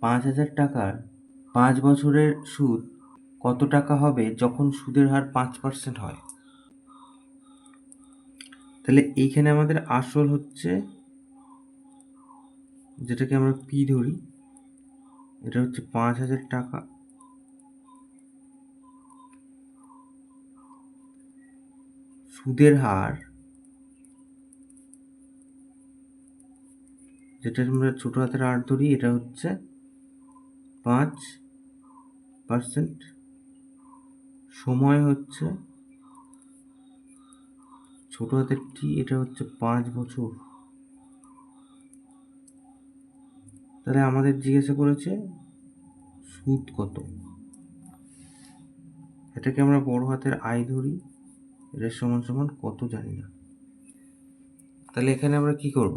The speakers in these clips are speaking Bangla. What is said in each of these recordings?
5,000 টাকার 5 বছরের সুদ কত টাকা হবে যখন সুদের হার 5% হয়? তাহলে এইখানে আমাদের আসল হচ্ছে, যেটাকে আমরা পি ধরি, এটা হচ্ছে 5,000 টাকা, সুদের হার, যেটা আমরা ছোট হাতের আর ধরি, এটা হচ্ছে 5%, সময় হচ্ছে ছোট হাতের টি, এটা হচ্ছে 5 বছর। তাহলে আমাদের জিজ্ঞাসা করেছে সুদ কত, এটাকে আমরা বড় হাতের আই ধরি, এটা সমান সমান কত জানি না। তাহলে এখানে আমরা কি করব,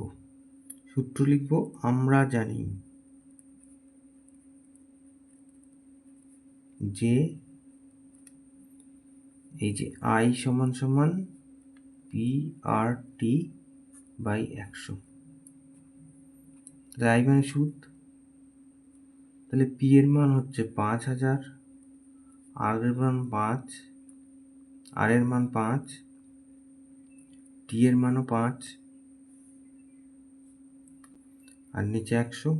সূত্র লিখব, আমরা জানি যে এই যে আই সমান সমান পি আর টি বাই 100। তাহলে আই মানে সুদ, তাহলে পি এর মান হচ্ছে 5,000, আর এর মান 5, আর এর মান 5, টি এর মানও 5, আর নিচে 100।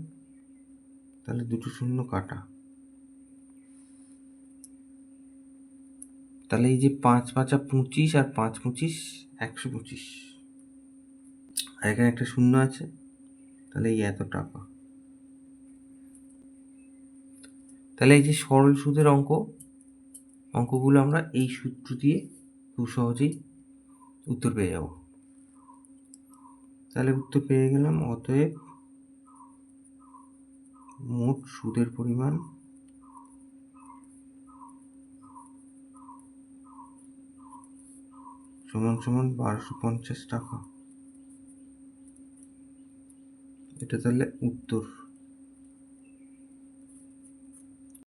তাহলে দুটো শূন্য কাটা। তাহলে এই যে 5 5 25 আর 5 25 125, আর এখানে একটা শূন্য আছে, তাহলে এই এত টাকা। তাহলে এই যে সরল সুদের অঙ্কগুলো আমরা এই সূত্র দিয়ে খুব সহজেই উত্তর পেয়ে যাব। তাহলে উত্তর পেয়ে গেলাম, অতএব মোট সুদের পরিমাণ সমান সমান 1250 টাকা। এটা তাহলে উত্তর।